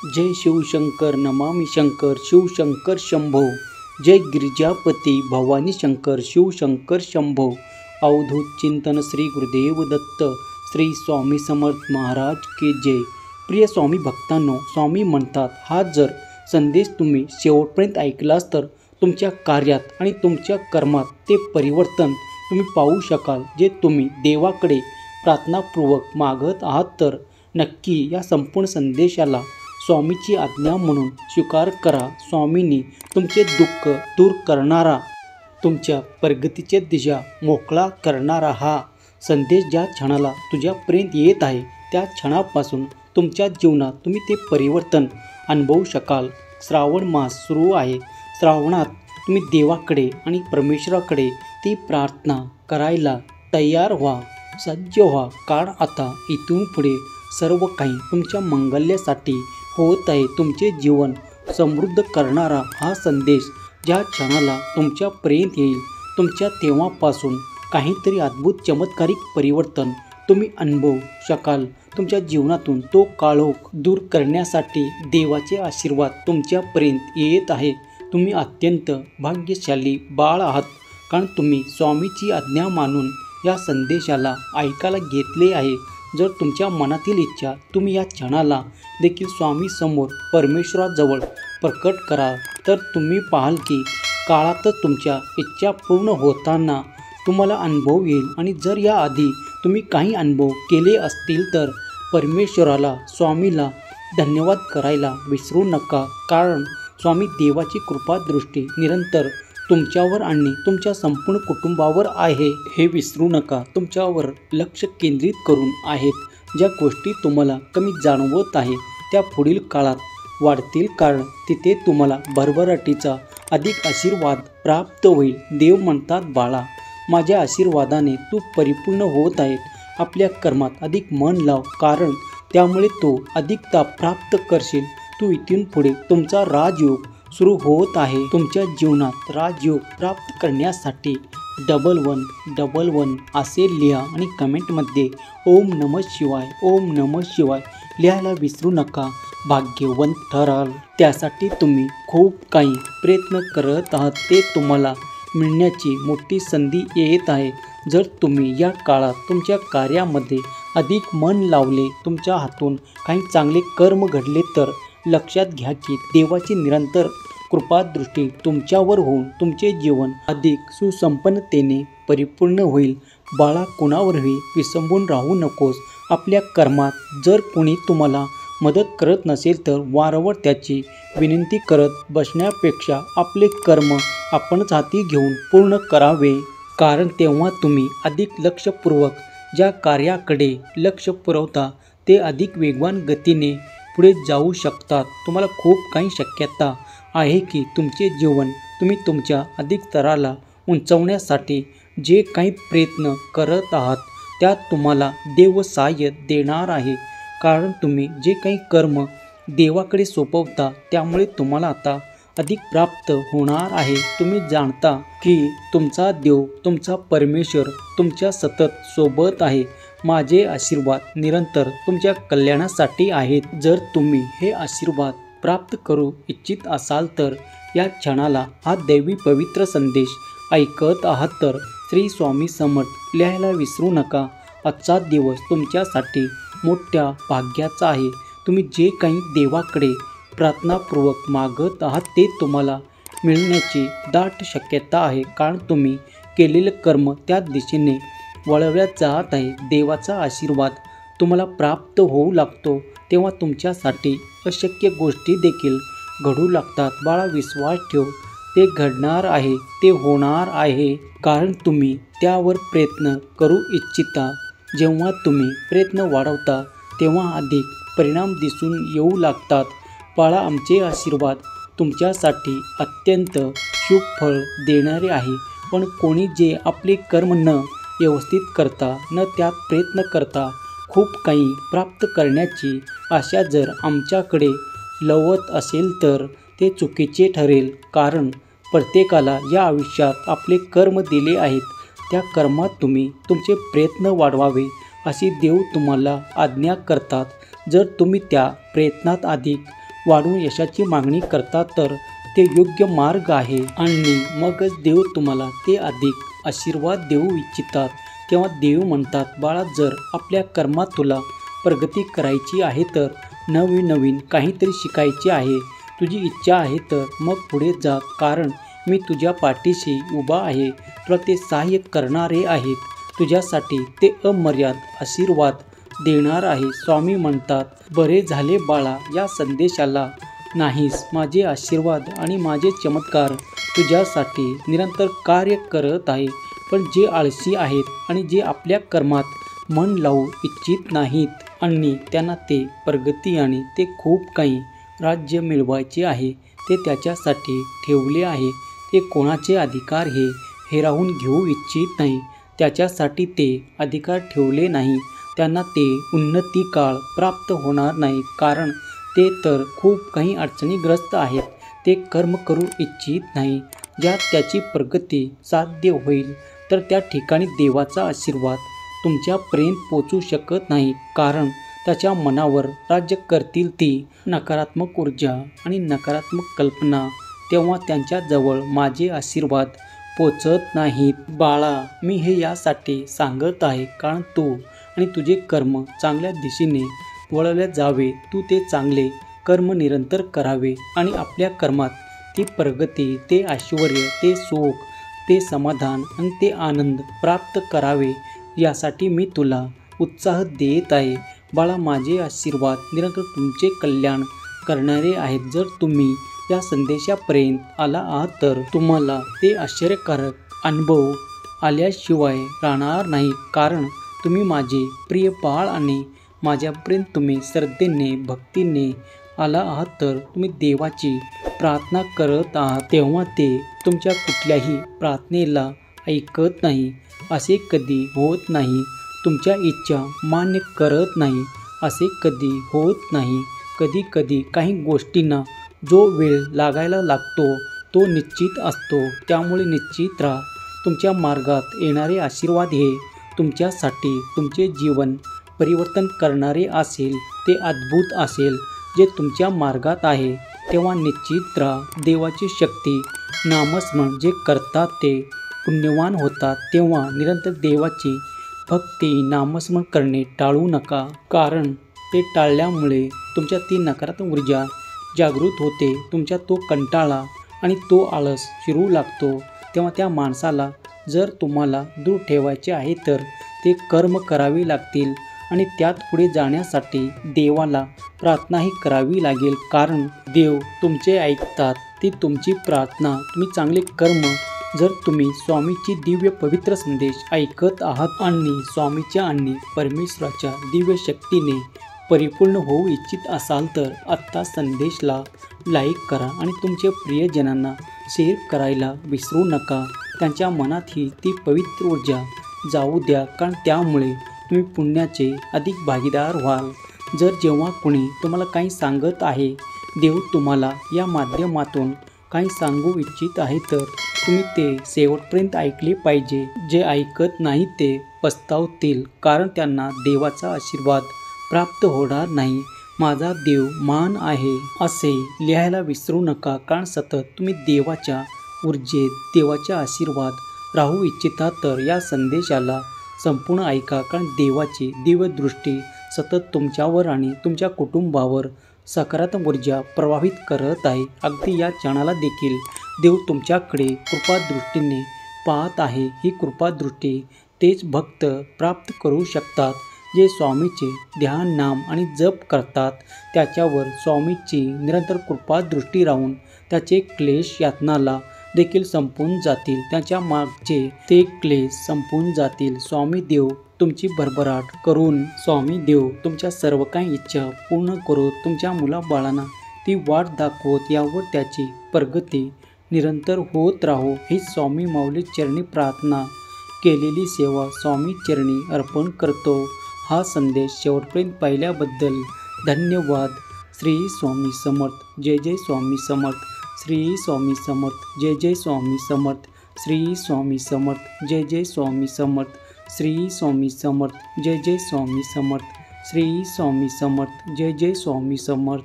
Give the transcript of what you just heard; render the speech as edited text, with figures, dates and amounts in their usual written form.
जय शिवशंकर नमामि शंकर शिवशंकर शंभो। जय गिरिजापती भवानी शंकर शिवशंकर शंभो। अवधूत चिंतन श्री गुरुदेव दत्त श्री स्वामी समर्थ महाराज के जय। प्रिय स्वामी भक्तांनो, स्वामी म्हणतात हा जर संदेश तुम्ही शेवटपर्यंत ऐकलास तर तुमच्या कार्यात आणि तुमच्या कर्मात ते परिवर्तन तुम्ही पाहू शकाल जे तुम्ही देवाकडे प्रार्थनापूर्वक मागत आहात। तर नक्की या संपूर्ण संदेशाला स्वामीची आज्ञा म्हणून स्वीकार करा। स्वामींनी तुमचे दुःख दूर करणारा, तुमच्या प्रगतीचे दिशा मोकळा करणारा हा संदेश ज्या क्षणाला तुझ्यापर्यंत येत आहे त्या क्षणापासून तुमच्या जीवनात तुम्ही ते परिवर्तन अनुभवू शकाल। श्रावण मास सुरू आहे। श्रावणात तुम्ही देवाकडे आणि परमेश्वराकडे ती प्रार्थना करायला तयार व्हा, सज्ज व्हा, कारण आता इथून पुढे सर्व काही तुमच्या मंगल्यासाठी होत आहे। तुमचे जीवन समृद्ध करणारा हा संदेश ज्या क्षणाला तुमच्यापर्यंत येईल तुमच्या तेव्हापासून काहीतरी अद्भुत चमत्कारिक परिवर्तन तुम्ही अनुभवू शकाल। तुमच्या जीवनातून तो काळोख दूर करण्यासाठी देवाचे आशीर्वाद तुमच्यापर्यंत येत आहे। तुम्ही अत्यंत भाग्यशाली बाळ आहात, कारण तुम्ही स्वामीची आज्ञा मानून या संदेशाला ऐकायला घेतले आहे। जर तुमच्या मनातील इच्छा तुम्ही या क्षणाला देखील स्वामी समोर परमेश्वराजवळ प्रकट करा तर तुम्ही पाहाल की काळातच तुमच्या इच्छा पूर्ण होताना तुम्हाला अनुभव येईल। आणि जर याआधी तुम्ही काही अनुभव केले असतील तर परमेश्वराला, स्वामीला धन्यवाद करायला विसरू नका, कारण स्वामी देवाची कृपादृष्टी निरंतर तुमच्यावर आणि तुमच्या संपूर्ण कुटुंबावर आहे हे विसरू नका। तुमच्यावर लक्ष केंद्रित करून आहेत। ज्या गोष्टी तुम्हाला कमी जाणवत आहे त्या पुढील काळात वाढतील, कारण तिथे तुम्हाला भरभराटीचा अधिक आशीर्वाद प्राप्त होईल। देव म्हणतात, बाळा माझ्या आशीर्वादाने तू परिपूर्ण होत आहे। आपल्या कर्मात अधिक मन लाव, कारण त्यामुळे तू अधिकता प्राप्त करशील। तू इथून पुढे तुमचा राजयोग सुरू होत आहे। तुमच्या जीवनात राजयोग प्राप्त करण्यासाठी 1111 असे लिहा आणि कमेंटमध्ये ओम नमः शिवाय, ओम नमः शिवाय लिहायला विसरू नका। भाग्यवंत ठराल। त्यासाठी तुम्ही खूप काही प्रयत्न करत आहात, ते तुम्हाला मिळण्याची मोठी संधी येत आहे। जर तुम्ही या काळात तुमच्या कार्यामध्ये अधिक मन लावले, तुमच्या हातून काही चांगले कर्म घडले तर लक्षात घ्या की देवाची निरंतर कृपादृष्टी तुमच्यावर होऊन तुमचे जीवन अधिक सुसंपन्नतेने परिपूर्ण होईल। बाळा, कुणावरही विसंबून राहू नकोस। आपल्या कर्मात जर कोणी तुम्हाला मदत करत नसेल तर वारंवार त्याची विनंती करत बसण्यापेक्षा आपले कर्म आपणच हाती घेऊन पूर्ण करावे, कारण तेव्हा तुम्ही अधिक लक्षपूर्वक ज्या कार्याकडे लक्ष पुरवता ते अधिक वेगवान गतीने पुढे जाऊ शकतात। तुम्हाला खूप काही शक्यता आहे की तुमचे जीवन तुम्ही तुमच्या अधिक स्तराला उंचावण्यासाठी जे काही प्रयत्न करत आहात त्यात तुम्हाला देव सहाय्य देणार आहे, कारण तुम्ही जे काही कर्म देवाकडे सोपवता त्यामुळे तुम्हाला आता अधिक प्राप्त होणार आहे। तुम्ही जाणता की तुमचा देव, तुमचा परमेश्वर तुमच्या सतत सोबत आहे। माझे आशीर्वाद निरंतर तुमच्या कल्याणासाठी आहेत। जर तुम्ही हे आशीर्वाद प्राप्त करू इच्छित असाल तर या क्षणाला हा दैवी पवित्र संदेश ऐकत आहात तर श्री स्वामी समर्थ लिहायला विसरू नका। आजचा दिवस तुमच्यासाठी मोठ्या भाग्याचा आहे। तुम्ही जे काही देवाकडे प्रार्थनापूर्वक मागत आहात ते तुम्हाला मिळण्याची दाट शक्यता आहे, कारण तुम्ही केलेले कर्म त्या दिशेने वळवल्या जात आहे। देवाचा आशीर्वाद तुम्हाला प्राप्त होऊ लागतो तेव्हा तुमच्यासाठी अशक्य गोष्टी देखील घडू लागतात। बाळा, विश्वास ठेव, ते घडणार आहे, ते होणार आहे, कारण तुम्ही त्यावर प्रयत्न करू इच्छिता। जेव्हा तुम्ही प्रयत्न वाढवता तेव्हा अधिक परिणाम दिसून येऊ लागतात। बाळा, आमचे आशीर्वाद तुमच्यासाठी अत्यंत शुभ फळ देणारे आहे, पण कोणी जे आपले कर्म न व्यवस्थित करता, न त्यात प्रयत्न करता खूप काही प्राप्त करण्याची आशा जर आमच्याकडे लवत असेल तर ते चुकीचे ठरेल, कारण प्रत्येकाला या आयुष्यात आपले कर्म दिले आहेत। त्या कर्मात तुम्ही तुमचे प्रयत्न वाढवावे अशी देव तुम्हाला आज्ञा करतात। जर तुम्ही त्या प्रयत्नात अधिक वाढून यशाची मागणी करता तर ते योग्य मार्ग आहे आणि मगच देव तुम्हाला ते अधिक आशीर्वाद देऊ इच्छितात. तेव्हा देव म्हणतात, बाळा, जर आपल्या कर्मात तुला प्रगती करायची आहे तर नवीन नवीन काहीतरी शिकायचे आहे, तुझी इच्छा आहे तर मग पुढे जा, कारण मी तुझ्या पाठीशी उभा आहे. तुला ते सहाय्य करणारे आहेत. तुझ्यासाठी ते अमर्याद आशीर्वाद देणार आहे. स्वामी म्हणतात, बरे झाले बाळा, या संदेशाला नाहीस. माझे आशीर्वाद आणि माझे चमत्कार तुझ्यासाठी निरंतर कार्य करत आहे. पण जे आळशी आहेत आणि जे आपल्या कर्मात मन लावू इच्छित नाहीत आणि त्यांना ते प्रगती आणि ते खूप काही राज्य मिळवायचे आहे, ते त्याच्यासाठी ठेवले आहे. ते कोणाचे अधिकार हे हिरावून घेऊ इच्छित नाही. त्याच्यासाठी ते अधिकार ठेवले नाही. त्यांना ते उन्नती काळ प्राप्त होणार नाही, कारण ते तर खूप काही अडचणीग्रस्त आहेत. ते कर्म करू इच्छित नाही ज्यात त्याची प्रगती साध्य होईल. तर त्या ठिकाणी देवाचा आशीर्वाद तुमच्यापर्यंत पोचू शकत नाही, कारण त्याच्या मनावर राज्य करतील ती नकारात्मक ऊर्जा आणि नकारात्मक कल्पना. तेव्हा त्यांच्याजवळ माझे आशीर्वाद पोचत नाहीत. बाळा, मी हे यासाठी सांगत आहे कारण तू आणि तुझे कर्म चांगल्या दिशेने वळवले जावे. तू ते चांगले कर्म निरंतर करावे आणि आपल्या कर्मात ती प्रगती, ते ऐश्वर, ते सुख, ते समाधान आणि ते आनंद प्राप्त करावे. यासाठी मी तुला उत्साह देत आहे. बाळा, माझे आशीर्वाद निरंतर तुमचे कल्याण करणारे आहेत. जर तुम्ही या संदेशापर्यंत आला आहात तर तुम्हाला ते आश्चर्यकारक अनुभव आल्याशिवाय राहणार नाही, कारण तुम्ही माझे प्रिय बाळ आणि माझ्यापर्यंत तुम्ही श्रद्धेने, भक्तीने आला आहात. तर तुम्ही देवाची प्रार्थना करत आहात, तेव्हा ते तुमच्या कुठल्याही प्रार्थनेला ऐकत नाही, असे कधी होत नाही. तुमच्या इच्छा मान्य करत नाही, असे कधी होत नाही. कधी कधी काही गोष्टींना जो वेळ लागायला लागतो तो निश्चित असतो. त्यामुळे निश्चित राहा, तुमच्या मार्गात येणारे आशीर्वाद हे तुमच्यासाठी तुमचे जीवन परिवर्तन करणारे असेल. ते अद्भुत असेल जे तुमच्या मार्गात आहे. तेव्हा निश्चित राहा, देवाची शक्ती नामस्मरण जे करतात ते पुण्यवान होतात. तेव्हा निरंतर देवाची भक्ती, नामस्मरण करणे टाळू नका, कारण ते टाळल्यामुळे तुमच्यात ती नकारात्मक ऊर्जा जागृत होते. तुमच्यात तो कंटाळा आणि तो आळस शिरू लागतो. तेव्हा त्या माणसाला जर तुम्हाला दूर ठेवायचे आहे तर ते कर्म करावे लागतील आणि त्यात पुढे जाण्यासाठी देवाला प्रार्थनाही करावी लागेल, कारण देव तुमचे ऐकतात. ती तुमची प्रार्थना, तुम्ही चांगले कर्म, जर तुम्ही स्वामीची दिव्य पवित्र संदेश ऐकत आहात आणि स्वामीच्या आणि परमेश्वराच्या दिव्य शक्तीने परिपूर्ण होऊ इच्छित असाल तर आत्ता संदेशला लाईक करा आणि तुमच्या प्रियजनांना शेअर करायला विसरू नका. त्यांच्या मनातही ती पवित्र ऊर्जा जाऊ द्या, कारण त्यामुळे तुम्ही पुण्याचे अधिक भागीदार व्हाल. जर जेव्हा कोणी तुम्हाला काही सांगत आहे, देव तुम्हाला या माध्यमातून काही सांगू इच्छित आहे, तर तुम्ही ते शेवटपर्यंत ऐकले पाहिजे. जे ऐकत नाही ते पस्तावतील, कारण त्यांना देवाचा आशीर्वाद प्राप्त होणार नाही. माझा देव महान आहे असे लिहायला विसरू नका, कारण सतत तुम्ही देवाच्या ऊर्जेत, देवाच्या आशीर्वाद राहू इच्छिता तर या संदेशाला संपूर्ण ऐका, कारण देवाची दिव्य दृष्टी सतत तुमच्यावर आणि तुमच्या कुटुंबावर सकारात्मक ऊर्जा प्रवाहित करत आहे. अगदी या क्षणाला देखील देव तुमच्याकडे कृपादृष्टीने पाहत आहे. ही कृपादृष्टी तेच भक्त प्राप्त करू शकतात जे स्वामीचे ध्यान, नाम आणि जप करतात. त्याच्यावर स्वामीची निरंतर कृपादृष्टी राहून त्याचे क्लेश, यातनाला देखील संपून जातील. त्याच्या मागचे ते क्लेश संपून जातील. स्वामी देव तुमची भरभराट करून, स्वामी देव तुमच्या सर्व काही इच्छा पूर्ण करून, तुमच्या मुलाबाळांना ती वाट दाखवत यावर त्याची प्रगती निरंतर होत राहो. ही स्वामी माऊली चरणी प्रार्थना, केलेली सेवा स्वामी चरणी अर्पण करतो. हा संदेश शेवटपर्यंत पाहिल्याबद्दल धन्यवाद. श्री स्वामी समर्थ. जय जय स्वामी समर्थ. श्री स्वामी समर्थ. जय जय स्वामी समर्थ. श्री स्वामी समर्थ. जय जय स्वामी समर्थ. श्री स्वामी समर्थ. जय जय स्वामी समर्थ. श्री स्वामी समर्थ. जय जय स्वामी समर्थ.